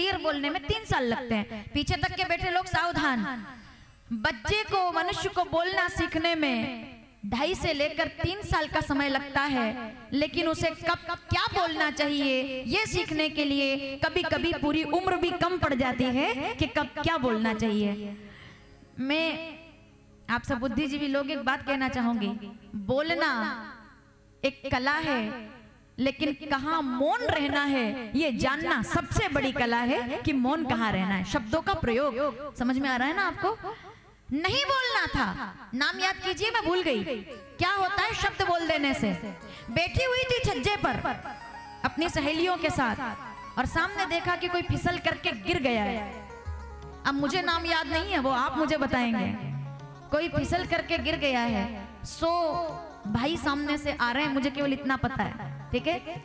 Clear बोलने में 3 साल लगते हैं। पीछे तक के बैठे लोग सावधान। बच्चे को, मनुष्य को बोलना सीखने में 2.5 से लेकर 3 साल का समय लगता है, लेकिन उसे कब क्या बोलना चाहिए ये सीखने के लिए कभी कभी पूरी उम्र भी कम पड़ जाती है कि कब क्या बोलना चाहिए। मैं आप सब बुद्धिजीवी लोग एक बात कहना चाहूंगी, बोलना एक कला है, लेकिन कहाँ मौन रहना है ये जानना सबसे बड़ी कला है कि मौन कहाँ रहना है। शब्दों का प्रयोग समझ में आ रहा है ना आपको? नहीं बोलना था, नाम याद कीजिए, मैं भूल गई। क्या होता है शब्द बोल देने से? बैठी हुई थी छज्जे पर अपनी सहेलियों के साथ और सामने देखा कि कोई फिसल करके गिर गया है। अब मुझे नाम याद नहीं है, वो आप मुझे बताएंगे। कोई फिसल करके गिर गया है, 100 भाई सामने से आ रहे हैं, मुझे केवल इतना पता है, ठीक है?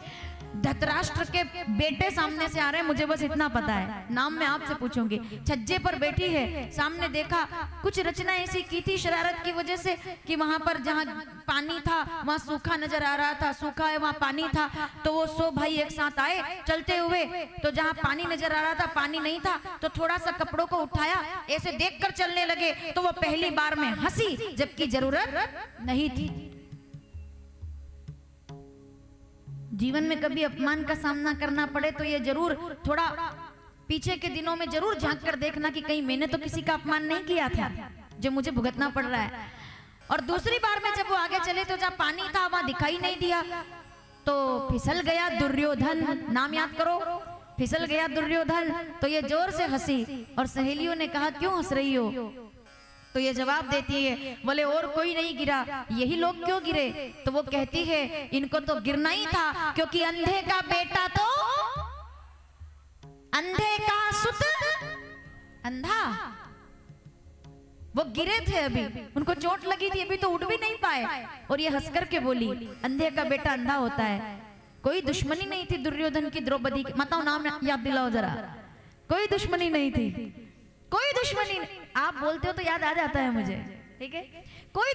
धृतराष्ट्र के बेटे सामने से आ रहे हैं, मुझे बस इतना पता है। नाम मैं आपसे पूछूंगी। छज्जे पर बैठी है, सामने देखा, कुछ रचना ऐसी की थी शरारत की वजह से कि वहां पर जहां पानी था वहां सूखा नजर आ रहा था, सूखा है वहां पानी था, तो वो 100 भाई एक साथ आए चलते हुए, तो जहां पानी नजर आ रहा था पानी नहीं था, तो थोड़ा सा कपड़ों को उठाया, ऐसे देखकर चलने लगे, तो वो पहली बार में हंसी जबकि जरूरत नहीं थी। जीवन में कभी अपमान का सामना करना पड़े तो ये जरूर थोड़ा पीछे के दिनों में जरूर झांक कर देखना कि कहीं मैंने तो किसी का अपमान नहीं किया था जो मुझे भुगतना पड़ रहा है। और दूसरी बार में जब वो आगे चले तो जहाँ पानी था वहां दिखाई नहीं दिया, तो फिसल गया दुर्योधन। नाम याद करो, फिसल गया दुर्योधन। तो ये जोर से हंसी और सहेलियों ने कहा क्यों हंस रही हो? तो ये जवाब देती है, बोले और कोई नहीं गिरा, यही लोग क्यों गिरे? तो वो कहती है इनको तो गिरना ही था, क्योंकि अंधे का बेटा तो अंधे का सुत अंधा। वो गिरे थे, अभी उनको चोट लगी थी, अभी तो उठ भी नहीं पाए, और ये हंस करके बोली अंधे का बेटा अंधा होता है। कोई दुश्मनी नहीं थी दुर्योधन की द्रौपदी की, बताओ नाम याद दिलाओ जरा। कोई दुश्मनी नहीं थी, कोई दुश्मनी नहीं। आप बोलते हो तो याद आ जाता है मुझे, ठीक है? कोई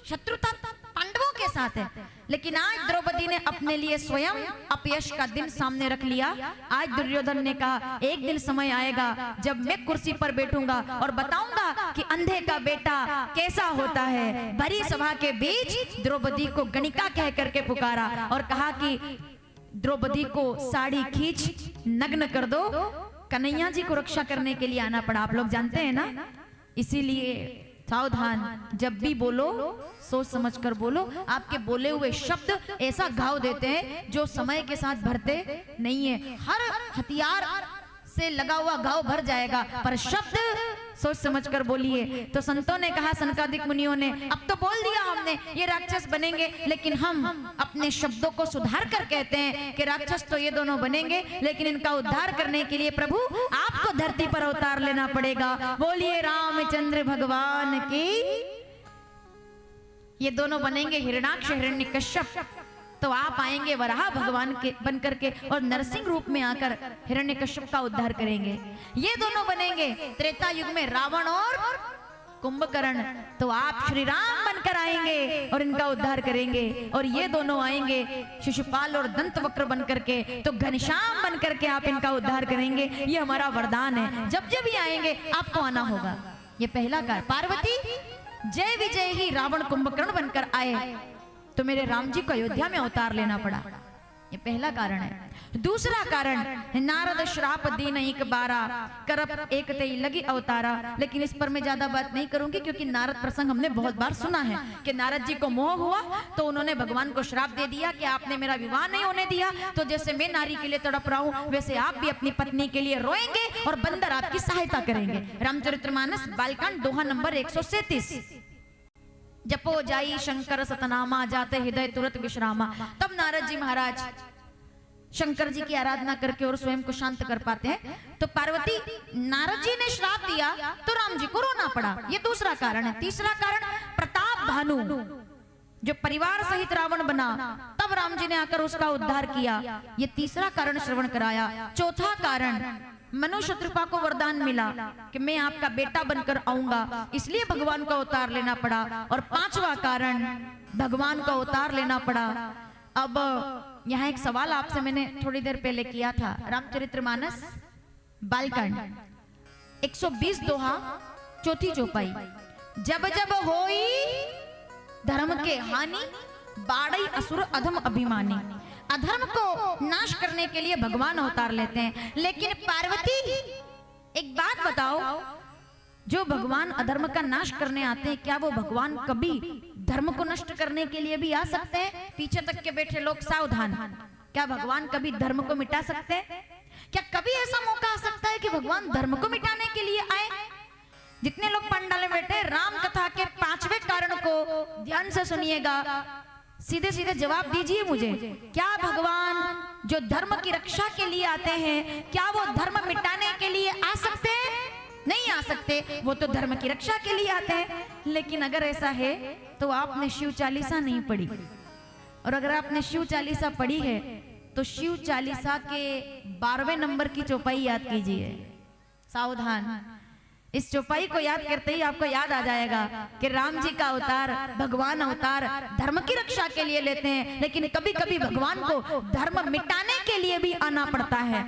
शत्रुता पांडवों के साथ है, लेकिन आज द्रौपदी ने अपने लिए स्वयं अपयश का दिन सामने रख लिया। आज दुर्योधन ने कहा एक दिन समय आएगा जब मैं कुर्सी पर बैठूंगा और बताऊंगा कि अंधे का बेटा कैसा होता है। भरी सभा के बीच द्रौपदी को गणिका कह करके पुकारा और कहा कि द्रौपदी को साड़ी खींच नग्न कर दो। कन्हैया जी को रक्षा करने के लिए आना पड़ा, आप लोग जानते हैं ना। इसीलिए सावधान, जब भी बोलो सोच समझ कर बोलो। आपके बोले हुए शब्द ऐसा घाव देते हैं जो समय के साथ भरते नहीं है। हर हथियार से लगा हुआ घाव भर जाएगा, पर शब्द सोच समझ कर बोलिए। तो संतों ने कहा, सनकादिक मुनियों ने, अब तो बोल दिया हमने ये राक्षस बनेंगे, लेकिन हम अपने शब्दों को सुधार कर कहते हैं कि राक्षस तो ये दोनों बनेंगे, लेकिन इनका उद्धार करने के लिए प्रभु आपको धरती पर अवतार लेना पड़ेगा। बोलिए रामचंद्र भगवान की। ये दोनों बनेंगे हिरणाक्ष हिरण्यकश्यप, तो आप आएंगे वराह भगवान के बनकर के और नरसिंह रूप में आकर हिरण्यकश्यप का उद्धार करेंगे। ये दोनों बनेंगे त्रेता युग में रावण और कुंभकर्ण, तो आप श्री राम बनकर आएंगे और इनका उद्धार करेंगे। और ये दोनों आएंगे शिशुपाल और दंतवक्र बनकर के, तो घनश्याम बनकर के आप इनका उद्धार करेंगे। ये हमारा वरदान है, जब जब भी आएंगे आपको आना होगा। ये पहला कार्य। पार्वती जय विजय ही रावण कुंभकर्ण बनकर आए तो मेरे राम जी को अयोध्या में अवतार लेना पड़ा, ये पहला कारण है। दूसरा कारण, नारद श्राप दीन एक बारा करप एक तई लगी अवतारा। लेकिन इस पर मैं ज्यादा बात नहीं करूंगी, क्योंकि नारद प्रसंग हमने बहुत बार सुना है कि नारद जी को मोह हुआ तो उन्होंने भगवान को श्राप दे दिया कि आपने मेरा विवाह नहीं होने दिया, तो जैसे मैं नारी के लिए तड़प रहा हूं वैसे आप भी अपनी पत्नी के लिए रोएंगे और बंदर आपकी सहायता करेंगे। रामचरितमानस बालकांड दोहा नंबर 137। जपो जाई शंकर सतनामा जाते हृदय तुरंत विश्रामा। तब नारद जी महाराज शंकर जी की आराधना करके और स्वयं को शांत कर पाते हैं। तो पार्वती, नारद जी ने श्राप दिया तो राम जी को रोना पड़ा, ये दूसरा कारण है। तीसरा कारण, प्रताप भानु जो परिवार सहित रावण बना, तब राम जी ने आकर उसका उद्धार किया, ये तीसरा कारण श्रवण कराया। चौथा कारण, मनु शत्रुपा को वरदान मिला कि मैं आपका बेटा बनकर आऊंगा, इसलिए भगवान का अवतार लेना पड़ा। और पांचवा कारण, भगवान का अवतार लेना पड़ा। अब यहाँ एक सवाल आपसे मैंने थोड़ी देर पहले किया था, रामचरितमानस बालकांड 120 दोहा चौथी चौपाई। जब जब होई धर्म के हानि, बाड़ई असुर अधम अभिमानी। अधर्म को नाश करने के लिए भगवान अवतार लेते हैं, लेकिन पार्वती एक बात बताओ, जो भगवान अधर्म का नाश करने आते हैं, क्या वो भगवान कभी धर्म को नष्ट करने के लिए भी आ सकते हैं? पीछे तक के बैठे लोग सावधान, क्या भगवान कभी धर्म को मिटा सकते हैं? क्या कभी ऐसा मौका आ सकता है कि भगवान धर्म को मिटाने के लिए आए? जितने लोग पंडाल में बैठे, राम कथा के 5वें कारण को ध्यान से सुनिएगा, सीधे सीधे जवाब दीजिए मुझे। क्या भगवान जो धर्म की रक्षा के लिए आते हैं, क्या वो धर्म मिटाने के लिए आ सकते हैं? नहीं आ सकते, वो तो धर्म की रक्षा के लिए आते हैं। लेकिन अगर ऐसा है तो आपने शिव चालीसा नहीं पढ़ी, और अगर आपने शिव चालीसा पढ़ी है तो शिव चालीसा के 12वें नंबर की चौपाई याद कीजिए। सावधान, इस चौपाई को याद करते ही आपको याद आ जाएगा कि राम जी का अवतार, भगवान अवतार धर्म की रक्षा के लिए लेते हैं, लेकिन कभी कभी भगवान को धर्म मिटाने के लिए भी आना पड़ता है।